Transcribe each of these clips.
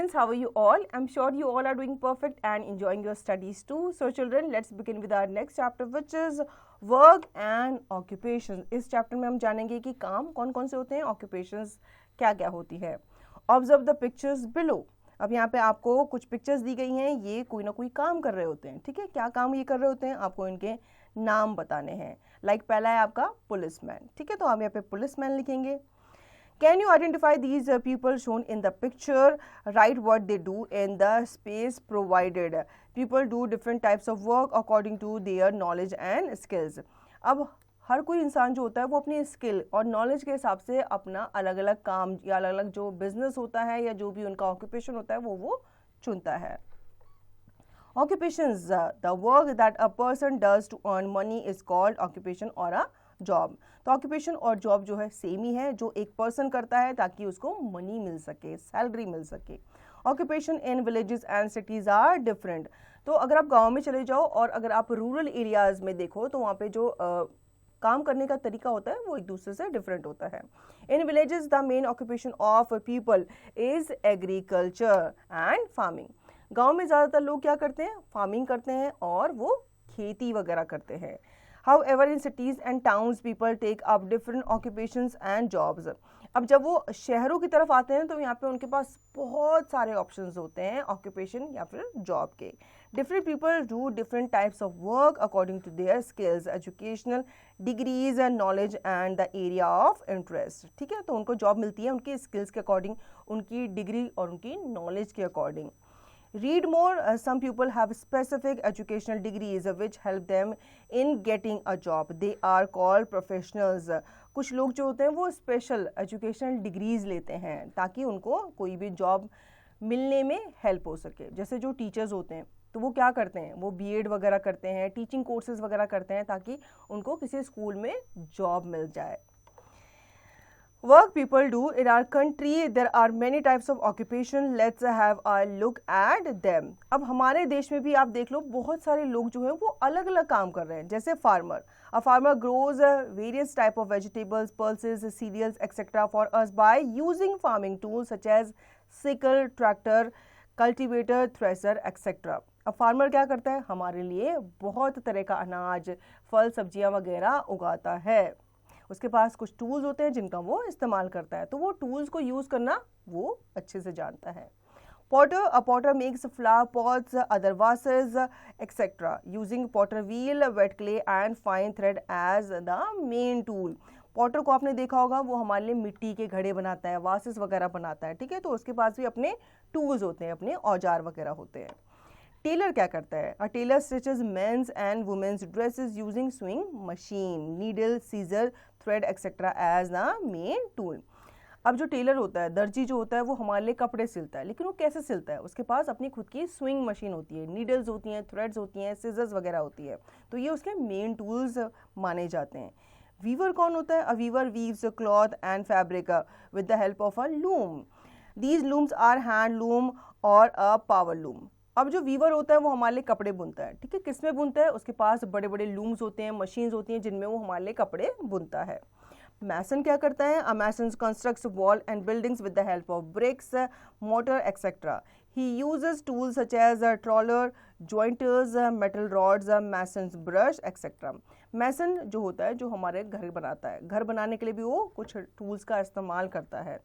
students, how are you all? I'm sure you all are doing perfect and enjoying your studies too. So children, let's begin with our next chapter, which is work and occupations. इस chapter में हम जानेंगे कि काम कौन कौन से होते हैं, occupations क्या क्या होती है. Observe the pictures below. अब यहाँ पे आपको कुछ पिक्चर्स दी गई हैं, ये कोई ना कोई काम कर रहे होते हैं. ठीक है, क्या काम ये कर रहे होते हैं, आपको इनके नाम बताने हैं. लाइक पहला है आपका पुलिसमैन. ठीक है, तो हम यहाँ पे पुलिसमैन लिखेंगे. Can you identify these people shown in the picture? Write what they do in the space provided. People do different types of work according to their knowledge and skills. अब हर कोई इंसान जो होता है वो अपनी स्किल और नॉलेज के हिसाब से अपना अलग अलग काम या अलग अलग जो बिजनेस होता है या जो भी उनका ऑक्यूपेशन होता है वो चुनता है. Occupations, the work that a person does to earn money is called occupation or a job. तो ऑक्यूपेशन और जॉब जो है सेम ही है, जो एक पर्सन करता है ताकि उसको मनी मिल सके, सैलरी मिल सके. Occupation in villages and cities are different. तो अगर आप गांव में चले जाओ और अगर आप रूरल एरियाज में देखो तो वहाँ पे जो काम करने का तरीका होता है वो एक दूसरे से डिफरेंट होता है. In villages the main occupation of people is agriculture and farming. गाँव में ज़्यादातर लोग क्या करते हैं, फार्मिंग करते हैं और वो खेती वगैरह करते हैं. However, in cities and towns, people take up different occupations and jobs. अब जब वो शहरों की तरफ आते हैं तो यहाँ पे उनके पास बहुत सारे ऑप्शंस होते हैं ऑक्यूपेशन या फिर जॉब के. Different people do different types of work according to their skills, educational degrees and knowledge and the area of interest. ठीक है, तो उनको जॉब मिलती है उनकी स्किल्स के अकॉर्डिंग, उनकी डिग्री और उनकी नॉलेज के according. Read more. Some people have specific educational degrees which help them in getting a job. They are called professionals. कुछ लोग जो होते हैं वो स्पेशल एजुकेशनल डिग्रीज लेते हैं ताकि उनको कोई भी जॉब मिलने में हेल्प हो सके. जैसे जो टीचर्स होते हैं तो वो क्या करते हैं, वो बीएड वगैरह करते हैं, टीचिंग कोर्सेज वगैरह करते हैं ताकि उनको किसी स्कूल में जॉब मिल जाए. Work people do in our country, there are many types of occupation. Let's have a look at them. अब हमारे देश में भी आप देख लो बहुत सारे लोग जो हैं वो अलग अलग काम कर रहे हैं. जैसे farmer, a farmer grows various type of vegetables, pulses, cereals, etc. for us by using farming tools such as sickle, tractor, cultivator, thresher, etc. अब फार्मर क्या करता है, हमारे लिए बहुत तरह का अनाज, फल, सब्जियां वगैरह उगाता है. उसके पास कुछ टूल्स होते हैं जिनका वो इस्तेमाल करता है, तो वो टूल्स को यूज़ करना वो अच्छे से जानता है. Potter, a potter makes flower pots, other vases etcetera using potter wheel, wet clay and fine thread as the main tool. Potter को आपने देखा होगा, वो हमारे लिए मिट्टी के घड़े बनाता है, वासेस वगैरह बनाता है. ठीक है, तो उसके पास भी अपने टूल्स होते हैं, अपने औजार वगैरह होते हैं. टेलर क्या करता है, a tailor stitches men's and women's dresses using swing machine, needle, scissor, thread etcetera as the main tool. अब जो टेलर होता है, दर्जी जो होता है, वो हमारे लिए कपड़े सिलता है, लेकिन वो कैसे सिलता है, उसके पास अपनी खुद की स्विंग मशीन होती है, नीडल्स होती हैं, थ्रेड्स होती हैं, सीजर्स वगैरह होती है, तो ये उसके मेन टूल्स माने जाते हैं. वीवर कौन होता है, a weaver weaves cloth and fabric with the help of a loom. These looms are hand loom और अ पावर लूम. अब जो वीवर होता है वो हमारे लिए कपड़े बुनता है. ठीक है, किस में बुनता है, उसके पास बड़े बड़े लूम्स होते हैं, मशीन्स होती हैं जिनमें वो हमारे लिए कपड़े बुनता है. मैसन क्या करता है, a mason constructs wall and buildings with the help of bricks, mortar etcetera. He uses tools such as trowel, jointers, metal rods, masons brush etcetera. Mason जो होता है जो हमारे घर बनाता है, घर बनाने के लिए भी वो कुछ टूल्स का इस्तेमाल करता है.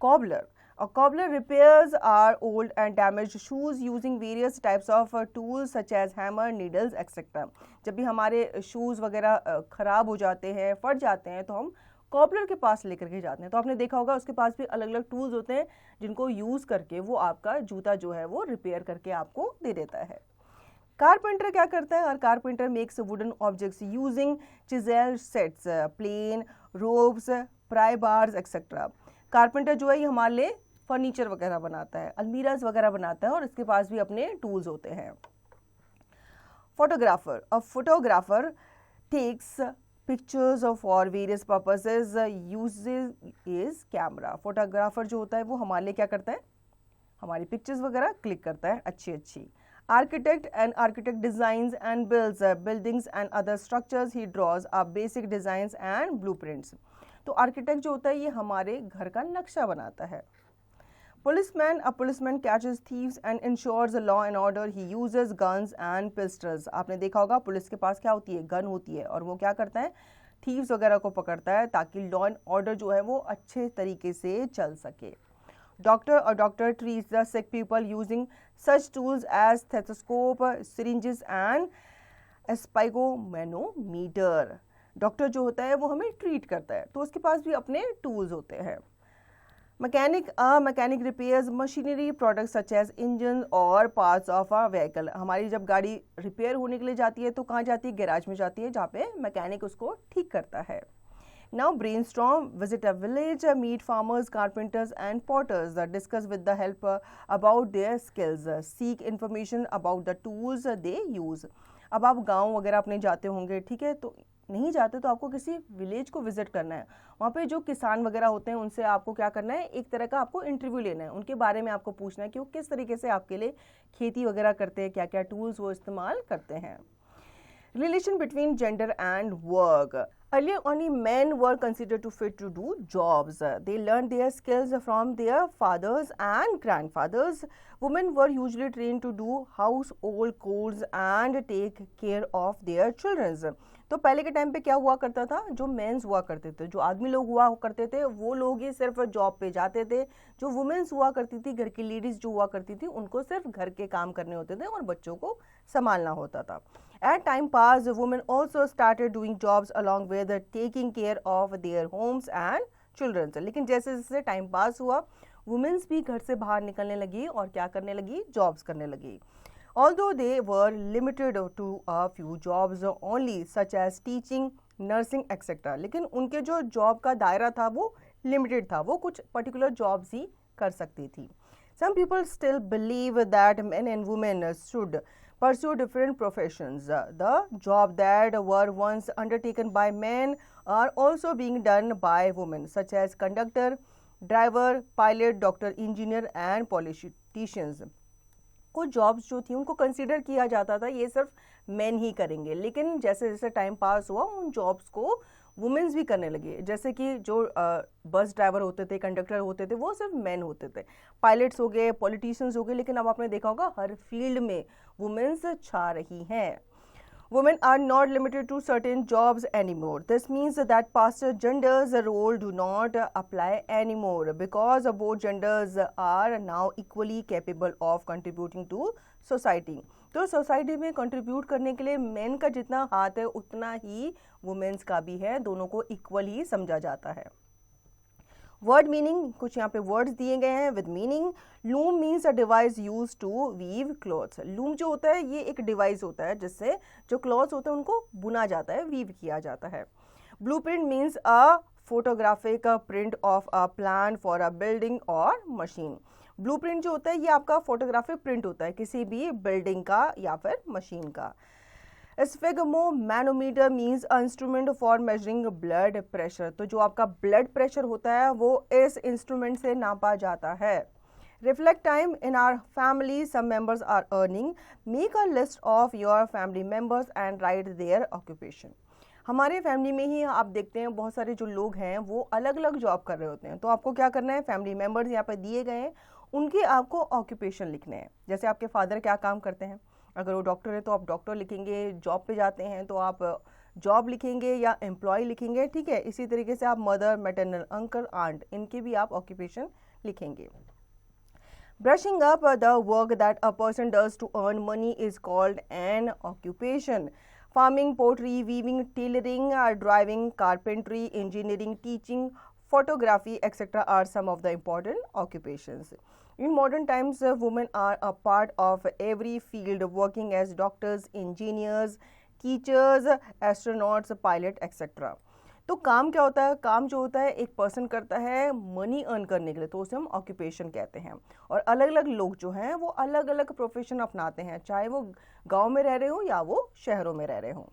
Cobbler, a cobbler repairs our old and damaged shoes using various types of tools such as hammer, needles, etc. जब भी हमारे शूज़ वगैरह ख़राब हो जाते हैं, फट जाते हैं, तो हम कॉबलर के पास लेकर के जाते हैं. तो आपने देखा होगा उसके पास भी अलग अलग टूल्स होते हैं जिनको यूज़ करके वो आपका जूता जो है वो रिपेयर करके आपको दे देता है. कारपेंटर क्या करता है, और carpenter makes wooden objects using chisel sets, plane, ropes, pry bars etcetera. Carpenter जो है ये हमारे लिए फर्नीचर वगैरह बनाता है, अलमीराज वगैरह बनाता है और इसके पास भी अपने टूल्स होते हैं. Photographer, a photographer takes pictures for various purposes, uses his camera. Photographer जो होता है वो हमारे लिए क्या करता है, हमारी पिक्चर्स वगैरह क्लिक करता है अच्छी अच्छी. Architect, an architect designs and builds buildings and other structures. He draws up basic designs and blueprints. तो आर्किटेक्ट जो होता है ये हमारे घर का नक्शा बनाता है. A policeman catches thieves and ensures the law and order. He uses guns and pistols. आपने देखा होगा पुलिस के पास क्या होती है, गन होती है, और वो क्या करता है, थीव्स वगैरह को पकड़ता है ताकि लॉ एंड ऑर्डर जो है वो अच्छे तरीके से चल सके. Doctor treats the sick people using such tools as stethoscope, syringes and sphygmomanometer. Doctor जो होता है वो हमें ट्रीट करता है, तो उसके पास भी अपने टूल्स होते हैं. Mechanic repairs machinery products such as engine और पार्ट्स ऑफ अ व्हीकल. हमारी जब गाड़ी रिपेयर होने के लिए जाती है तो कहाँ जाती है, गैराज में जाती है, जहाँ पे मैकेनिक उसको ठीक करता है. Now brainstorm, visit a village, meet farmers, carpenters and potters, discuss with the help about their skills, seek information about the tools they use. अब आप गांव वगैरह अपने जाते होंगे, ठीक है, तो नहीं जाते तो आपको किसी विलेज को विजिट करना है. वहाँ पे जो किसान वगैरह होते हैं उनसे आपको क्या करना है, एक तरह का आपको इंटरव्यू लेना है, उनके बारे में आपको पूछना है कि वो किस तरीके से आपके लिए खेती वगैरह करते हैं, क्या क्या टूल्स वो इस्तेमाल करते हैं. Relation between gender and work. Earlier, only men were considered to fit to do jobs. They learned their skills from their fathers and grandfathers. Women were usually trained to do household chores and take care of their children. तो पहले के time पे क्या हुआ करता था, जो mains हुआ करते थे, जो आदमी लोग हुआ करते थे, वो लोग ही सिर्फ जॉब पे जाते थे. जो वुमेन्स हुआ करती थी, घर की लेडीज जो हुआ करती थी, उनको सिर्फ घर के काम करने होते थे और बच्चों को संभालना होता था. As time passed, women also started doing jobs along with taking care of their homes and children. लेकिन जैसे जैसे टाइम पास हुआ, वुमेन्स भी घर से बाहर निकलने लगी और क्या करने लगी, जॉब्स करने लगी. Although they were limited to a few jobs only, such as teaching, nursing, etc. लेकिन उनके जो जॉब का दायरा था वो लिमिटेड था, वो कुछ पर्टिकुलर जॉब्स ही कर सकती थी. Some people still believe that men and women should pursue different professions. The job that were once undertaken by men are also being done by women, such as conductor, driver, pilot, doctor, engineer and politicians. कुछ jobs जो थी उनको consider किया जाता था ये सिर्फ main ही करेंगे, लेकिन जैसे जैसे टाइम पास हुआ उन जॉब्स को वुमेन्स भी करने लगे. जैसे कि जो बस ड्राइवर होते थे, कंडक्टर होते थे, वो सिर्फ मेन होते थे. पायलट्स हो गए, पॉलिटिशियंस हो गए, लेकिन अब आपने देखा होगा हर फील्ड में वुमेन्स छा रही हैं. Women are not limited to certain jobs anymore. This means that past genders role do not apply anymore because both genders are now equally capable of contributing to society. तो society में contribute करने के लिए main का जितना हाथ है उतना ही वुमेन्स का भी है, दोनों को इक्वल ही समझा जाता है. वर्ड मीनिंग, कुछ यहाँ पे वर्ड्स दिए गए हैं with meaning. Loom means a device use to weave cloths. Loom जो होता है ये एक डिवाइस होता है जिससे जो क्लॉथ्स होते हैं उनको बुना जाता है, वीव किया जाता है. Blueprint means a photographic print of a plan for a building और मशीन. ब्लूप्रिंट जो होता है ये आपका फोटोग्राफिक प्रिंट होता है किसी भी बिल्डिंग का या फिर मशीन का. Sphygmomanometer means instrument for measuring blood pressure. तो जो आपका ब्लड प्रेशर होता है वो इस इंस्ट्रूमेंट से नापा जाता है. Reflect time in our family, some members are earning. Make a list of your family members and write their occupation. हमारे फैमिली में ही आप देखते हैं बहुत सारे जो लोग हैं वो अलग अलग जॉब कर रहे होते हैं. तो आपको क्या करना है, फैमिली मेंबर्स यहाँ पर दिए गए हैं, उनके आपको ऑक्यूपेशन लिखने हैं. जैसे आपके फादर क्या काम करते हैं, अगर वो डॉक्टर है तो आप डॉक्टर लिखेंगे, जॉब पे जाते हैं तो आप जॉब लिखेंगे या एम्प्लॉय लिखेंगे, ठीक है. इसी तरीके से आप मदर, मैटरनल, अंकल, आंट, इनके भी आप ऑक्यूपेशन लिखेंगे. Brushing up the work that a person does to earn money is called an occupation. Farming, pottery, weaving, tailoring, driving, carpentry, engineering, teaching, photography, etc. are some of the important occupations. In modern times, women are a part of every field, working as doctors, engineers, teachers, astronauts, pilot, etc. तो काम क्या होता है, काम जो होता है एक पर्सन करता है मनी अर्न करने के लिए, तो उसे हम ऑक्यूपेशन कहते हैं. और अलग अलग लोग जो हैं वो अलग अलग प्रोफेशन अपनाते हैं, चाहे वो गांव में रह रहे हो या वो शहरों में रह रहे हो.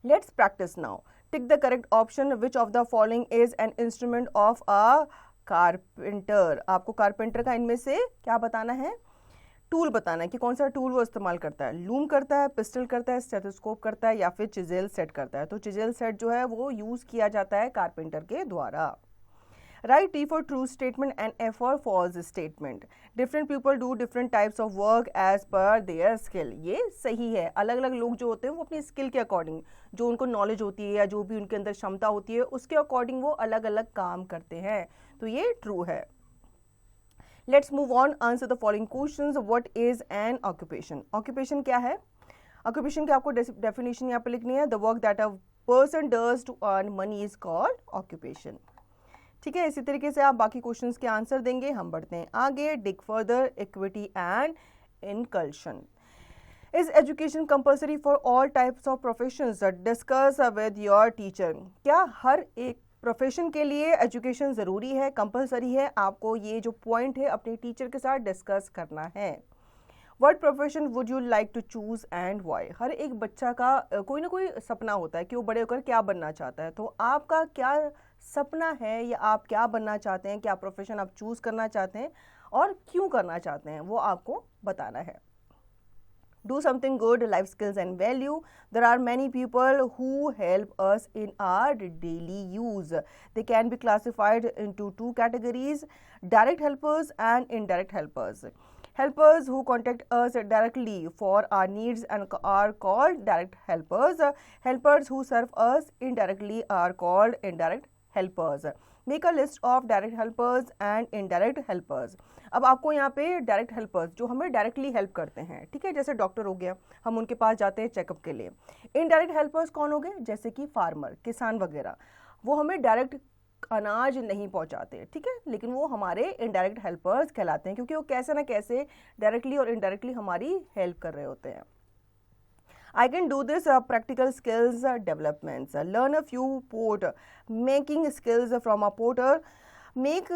Let's practice now. Tick the correct option. Which of the following is an instrument of a carpenter? आपको कारपेंटर का इनमें से क्या बताना है, टूल बताना है कि कौन सा टूल वो इस्तेमाल करता है. लूम करता है, पिस्टल करता है, स्टेथोस्कोप करता है या फिर चिजेल सेट करता है. तो चिजेल सेट जो है वो यूज किया जाता है कारपेंटर के द्वारा. Write T for true statement and F for false statement. Different people do different types of work as per their skill. ये सही है. अलग अलग लोग जो होते हैं वो अपनी स्किल के अकॉर्डिंग, जो उनको नॉलेज होती है या जो भी उनके अंदर क्षमता होती है उसके अकॉर्डिंग वो अलग अलग काम करते हैं. तो ये ट्रू है. Let's move on. Answer the following questions. What is an occupation? Occupation क्या है? Occupation की आपको definition यहाँ पे लिखनी है. The work that a person does to earn money is called occupation. ठीक है, इसी तरीके से आप बाकी क्वेश्चंस के आंसर देंगे. हम बढ़ते हैं आगे. Dig further. Equity and inclusion. Is education compulsory for all types of professions? Discuss with your teacher. क्या हर एक प्रोफेशन के लिए एजुकेशन ज़रूरी है, कंपलसरी है? आपको ये जो पॉइंट है अपने टीचर के साथ डिस्कस करना है. What profession would you like to choose and why? हर एक बच्चा का कोई ना कोई सपना होता है कि वो बड़े होकर क्या बनना चाहता है. तो आपका क्या सपना है या आप क्या बनना चाहते हैं, क्या प्रोफेशन आप चूज़ करना चाहते हैं और क्यों करना चाहते हैं, वो आपको बताना है. Do something good, life skills and value. There are many people who help us in our daily use. They can be classified into two categories: direct helpers and indirect helpers. Helpers who contact us directly for our needs and are called direct helpers. Helpers who serve us indirectly are called indirect helpers. Make a list of direct helpers and indirect helpers. अब आपको यहाँ पे direct helpers जो हमें directly help करते हैं, ठीक है, जैसे डॉक्टर हो गया, हम उनके पास जाते हैं चेकअप के लिए. इनडायरेक्ट हेल्पर्स कौन हो गए? जैसे कि फार्मर, किसान वगैरह. वो हमें डायरेक्ट अनाज नहीं पहुंचाते, ठीक है, लेकिन वो हमारे इनडायरेक्ट हेल्पर्स कहलाते हैं क्योंकि वो कैसे ना कैसे डायरेक्टली और इनडायरेक्टली हमारी हेल्प कर रहे होते हैं. I can do this practical skills developments. Learn a few pot making skills from a potter. Make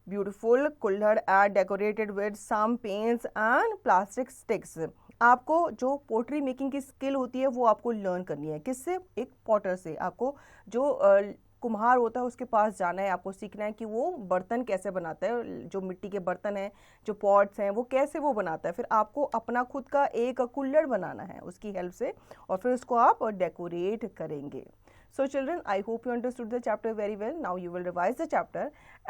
beautiful कुल्हड़ and decorated with some paints and plastic sticks. आपको जो पोट्री मेकिंग की स्किल होती है वो आपको लर्न करनी है. किससे? एक पॉटर से. आपको जो कुम्हार होता है उसके पास जाना है, आपको सीखना है कि वो बर्तन कैसे बनाता है, जो मिट्टी के बर्तन हैं, जो पॉट्स हैं, वो कैसे वो बनाता है. फिर आपको अपना खुद का एक कुल्हड़ बनाना है उसकी हेल्प से और फिर उसको आप डेकोरेट करेंगे. So children, I hope you understood the chapter very well. Now you will revise the chapter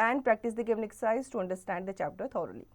and practice the given exercise to understand the chapter thoroughly.